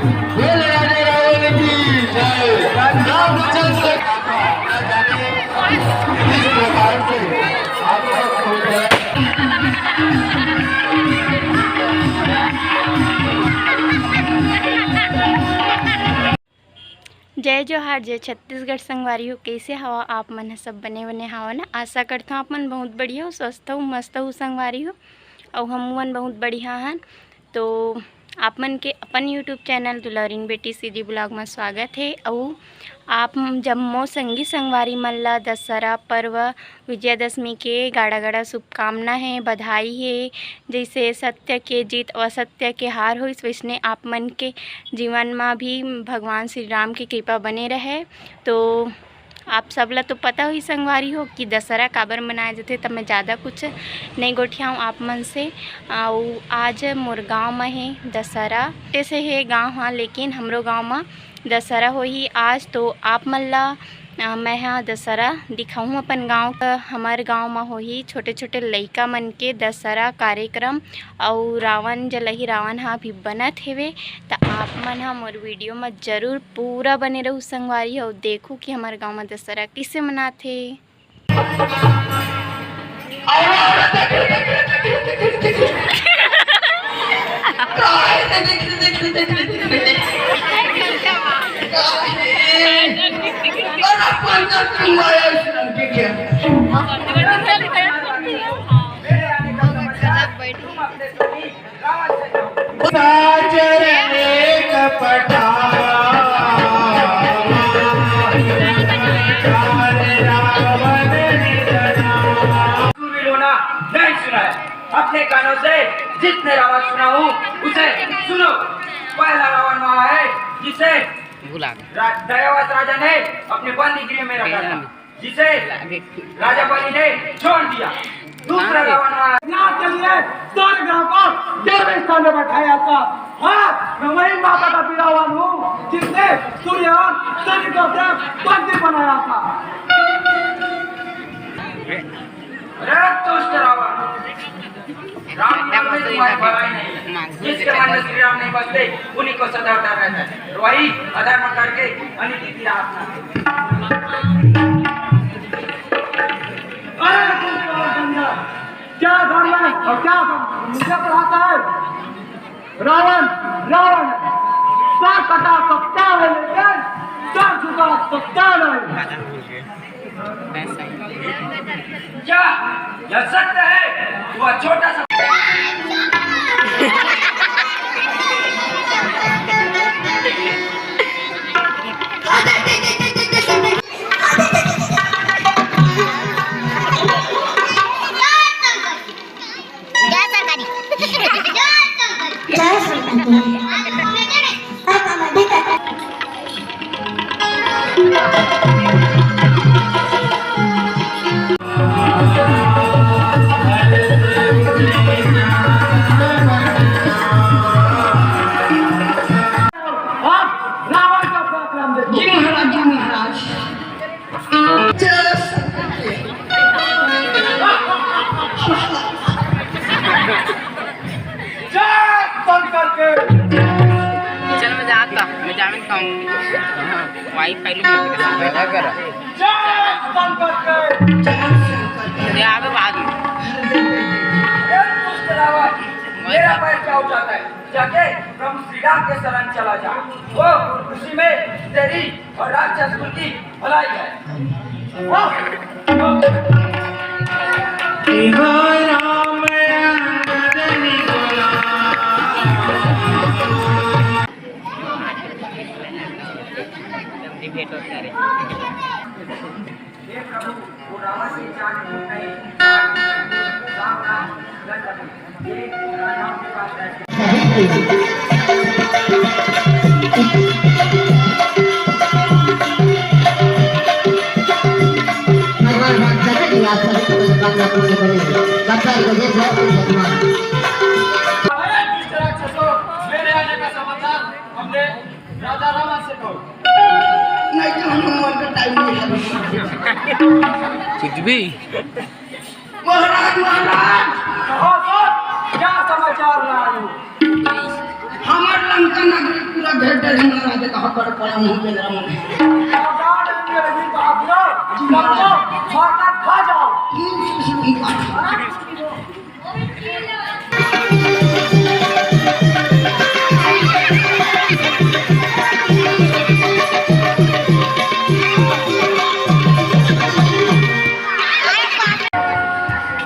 बोले राजे रावण की जय। रामचंद्र इस प्रकार से जय जोहार जय छत्तीसगढ़ संगवारी हो। कैसे हवा आप मन सब बने बने हवा ना। आशा करता हूँ आप मन बहुत बढ़िया हो, स्वस्थ हो, मस्त हो संगवारी हो और हम मन बहुत बढ़िया हैं। तो आप मन के अपन यूट्यूब चैनल दुलारीन बेटी सीधी ब्लॉग में स्वागत है। और आप जम्मो संगी संगवारी मन ला दशहरा पर्व विजयादशमी के गाड़ा गाड़ा शुभकामना है, बधाई है। जैसे सत्य के जीत और असत्य के हार हो, वैसने आप मन के जीवन में भी भगवान श्री राम की कृपा बने रहे। तो आप सब ला तो पता ही संगवारी हो कि दशहरा काबर मनाए जाते। तब मैं ज़्यादा कुछ नहीं गोठियाऊँ आप मन से। और आज मोर गाँव में है दशहरा, ऐसे है गाँव हाँ, लेकिन हमरो गाँव में दशहरा हो ही आज। तो आप मन ला मैं हाँ दशहरा दिखाऊँ अपन गाँव का। हमारे गाँव में हो ही छोटे छोटे लइका मन के दशहरा कार्यक्रम और रावण जलही रावण हाँ भी बनत हेवे। तो आप मन हाँ मोर वीडियो में जरूर पूरा बने रहू संगवारी और देखो कि हमारे गाँव में दशहरा किसे मनाथे। अपने कानों से जितने रावण सुना हूँ उसे सुनो। पहला रावण वहाँ है जिसे दयावत राजा ने अपने बंदी गृह में रखा था, जिसे राजा बलि ने छोड़ दिया। दूसरा रावण वहाँ के लिए सारे ग्रह को देव स्थान में बैठाया था। हाँ, मैं वही माता का रावण हूँ जिसने सूर्य शनि को बंदी बनाया था। अरे दुष्ट रावण, राम नाम में तुम्हारी भलाई नहीं। जिसके मन में श्री राम नहीं बसते उन्हीं को सदा डर रहता है। वही अधर्म करके अनिति की राह अपनाते। क्या धर्म है और क्या मुझे पढ़ाता है? रावण रावण सर कटा सकता है लेकिन सर झुका सकता नहीं। क्या यह सत्य है? वह छोटा सा वाईफाई मेरा पैर क्या उठाता है? जाके प्रभु श्री राम के शरण चला जा। वो खुशी में तेरी और राक्षस कुल की भलाई है। हे प्रभु, वो रावण की जान नहीं, राम राम गंध ये राम के पास मेरे आने का समाचार हमने राजा रावण से कहो। नहीं तो हनुमान का टाइम नहीं है कुछ भी। महाराज महाराज क्या समाचार लाए? हमार लंका नगरी पूरा ढेर हिंगा रहते कहाँ पर पड़ा मुंह पे जरा मुंह खा जाओ।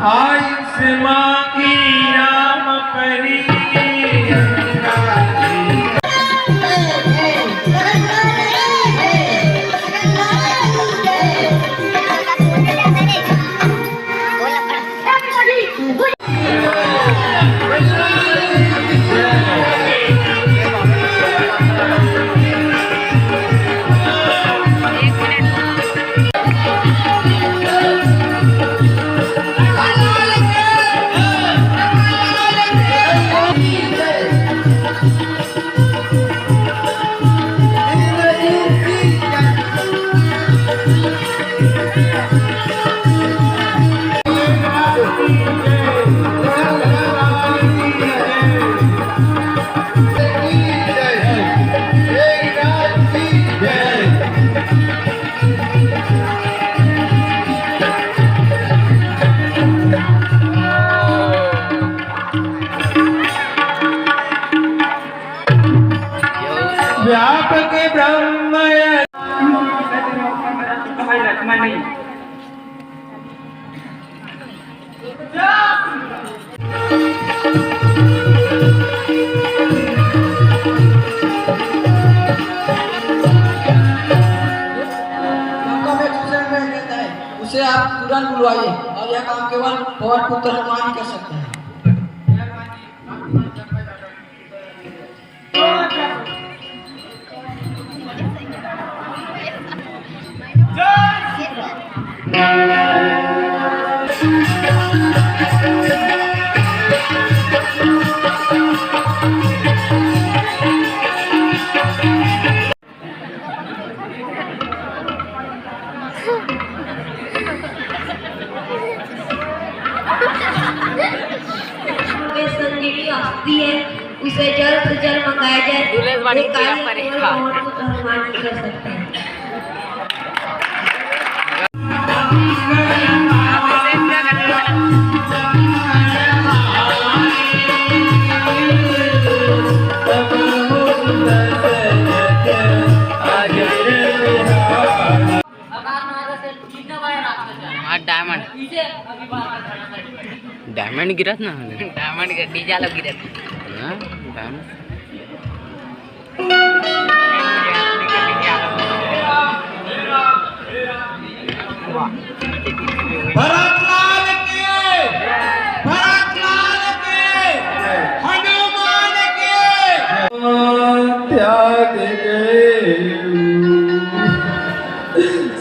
आयुष मांगी राम परी व्यापक ब्रह्म उसे आप तुरंत बुलवाइए और यह काम केवल पवन पुत्र हनुमान ही कर सकते हैं। संजीवनी औषधि है, उसे जल्द से जल्द मंगाया जाए। हनुमान जी कर सकते हैं। डायमंड गिरत ना डायमंड डीजा लोग गिरत भरतलाल के हनुमान के त्याग गए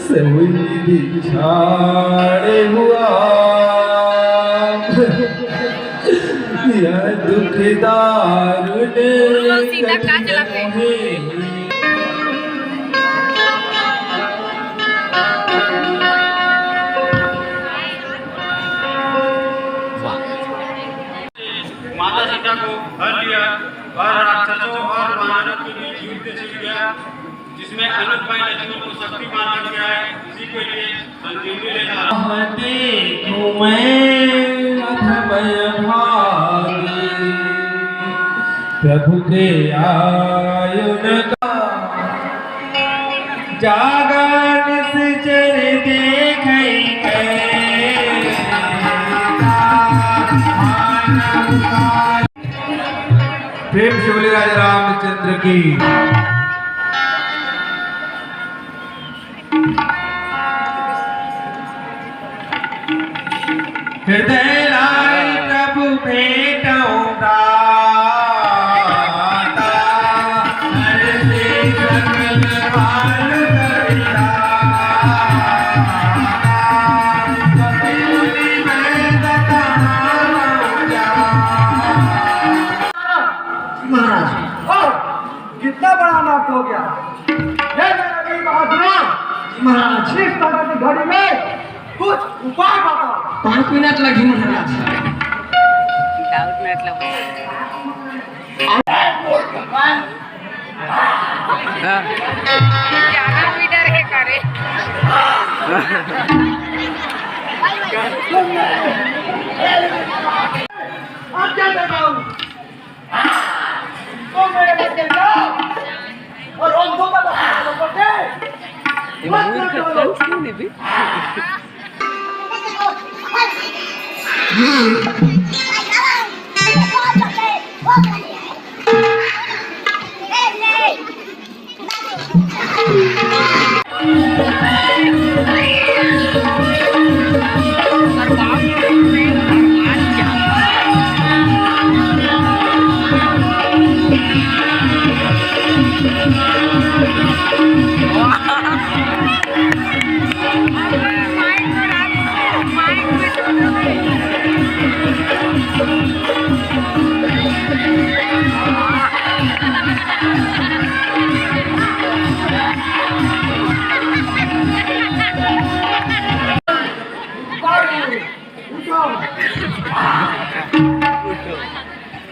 सही छाड़े हुआ यह दुख दारुण माता सीता को हर लिया और राक्षसों और वानरों के बीच युद्ध छिड़ गया, जिसमें अनुपम लक्ष्मण को शक्ति माना गया है। इसी के लिए संजीवनी लेना देखूं मैं अधमय भागी प्रभु के आयुन का जागरण से चर देख प्रेम से बोले राजा रामचंद्र की। हृदय लाई प्रभु भेटौ दाता हर से सकल भाल करिता कपिल में महाराज कितना बड़ा नाक हो गया। महाराज इस तरह की घड़ी में कुछ उपाय बताओ। 5 मिनट लगी महाराज। डाउट में मतलब ज्यादा भी डर के करे क्या बताऊं? तो मेरे बच्चे जाओ और उनको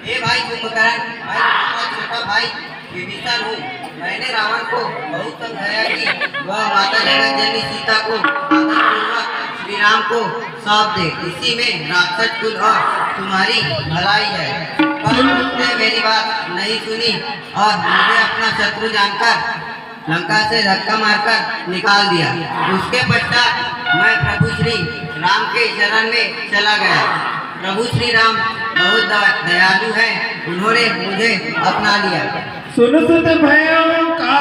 ए भाई कुंभकर्ण, मैं तुम्हारा छोटा भाई विभीषण हूँ। मैंने रावण को बहुत समझाया कि वह माता जगत जननी सीता को आदरपूर्वक श्री राम को सौंप दे। इसी में राक्षस कुल और तुम्हारी भलाई है, पर उसने मेरी बात नहीं सुनी और मुझे अपना शत्रु जानकर लंका से धक्का मारकर निकाल दिया। उसके पश्चात मैं प्रभु श्री राम के शरण में चला गया। प्रभु श्री राम बहुत दयालु हैं, उन्होंने मुझे अपना लिया। सुन सुत भयो का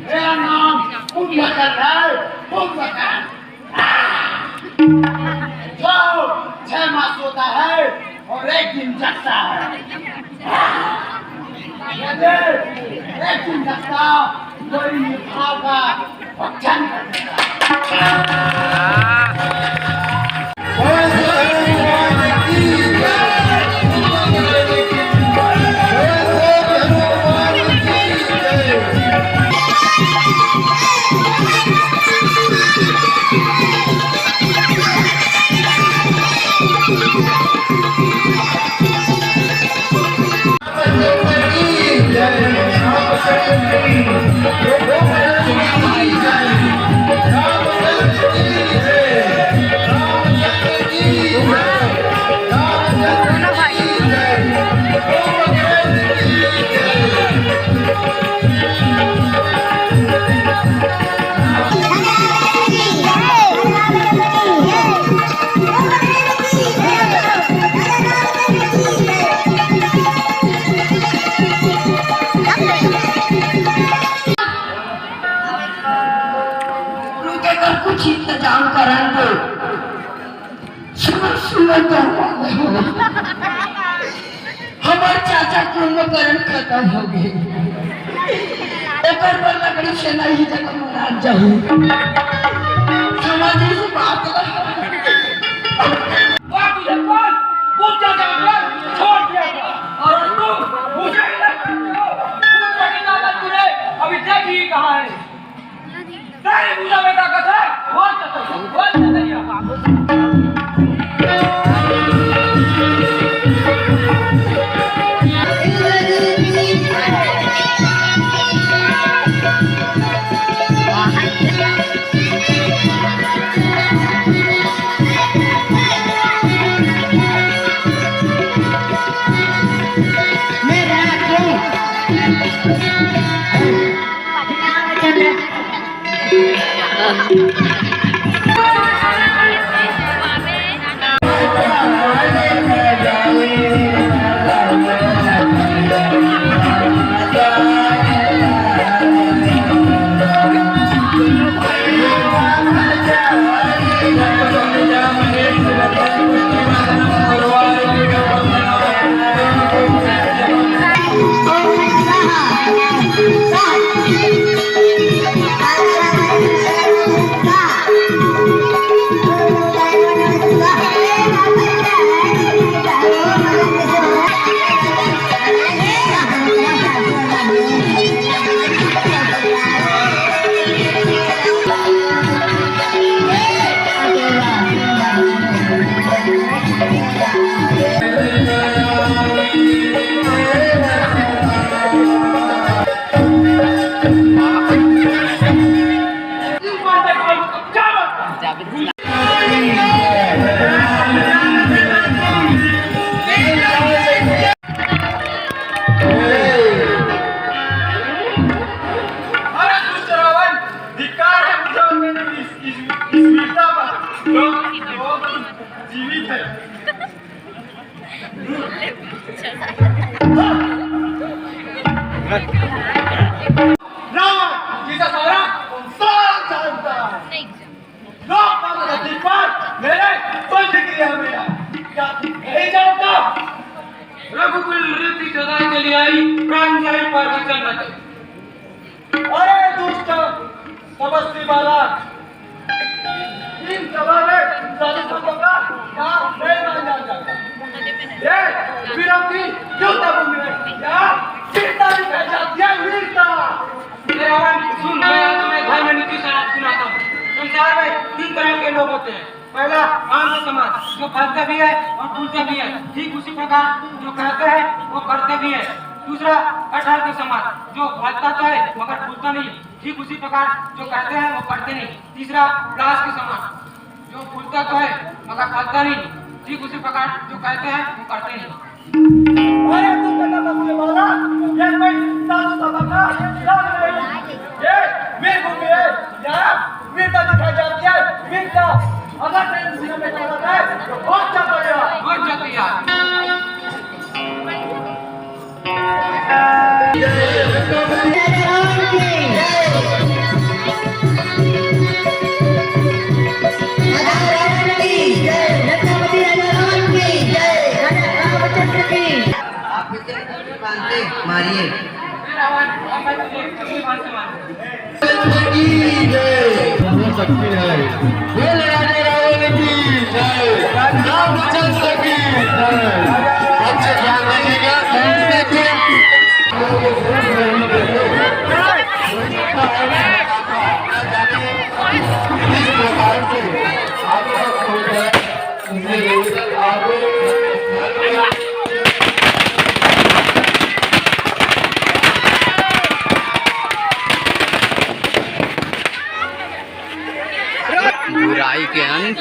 मेरा नाम कुंभकर्ण है। कुंभकर्ण जो 6 मास होता है और 1 दिन जगता है। एक दिन जगता कोई भाव का भक्षण कर देता। कुछ इंतजाम करेंगे। हमारे चाचा कुंभकर्ण खत्म हो गए। पर लकड़ी से नहीं जगह मना जाऊँ समाधि से बात छोड़ दिया और मुझे अभी तक ही कहा है सारी पूजा में ताकत है। Bye. रावण जिसे सारा संसार जानता है। लोग धरती पर मेरे प्रतिक्रिया मेरा क्या नहीं जानता? रघुकुल रीति सदा चली आई, प्राण जाए पर वचन रचे। अरे दुष्ट समस्ती बालक, इन सभा में साधु का काम नहीं माना जाता। ये विरोधी युद्ध भूमि में क्या वीरता दिखाई जाती है? वीरता। रावण सुन, मैं आज तुम्हें धर्म नीति सुनाता हूँ। संसार में 3 तरह के लोग होते हैं। पहला आम समाज, जो फलता भी है और फूलता भी है, ठीक उसी प्रकार जो कहते हैं वो करते भी है। दूसरा कटहल का समाज, जो फलता तो है मगर फूलता नहीं, ठीक उसी प्रकार जो कहते हैं वो करते नहीं। तीसरा प्लास का समाज, जो फूलता तो है मगर फलता नहीं, ठीक उसी प्रकार जो कहते हैं वो करते नहीं। अरे तू कहता बच्चे वाला, ये कोई साधु सभा का नाम नहीं। ये वीर भूमि है, यहाँ वीरता दिखाई जाती है। वीरता अगर तेरे सीने में चला जाए तो बहुत चल पड़ेगा। बहुत जाती है। आप इसे मानते मारिए। रावण अब मैं तुझे अपनी बात से मानूं। शक्ति है बोल राजे रावण की जय, रामचंद्र की जय। अच्छे ध्यान दीजिएगा। इस प्रकार से आपका बुराई के अंत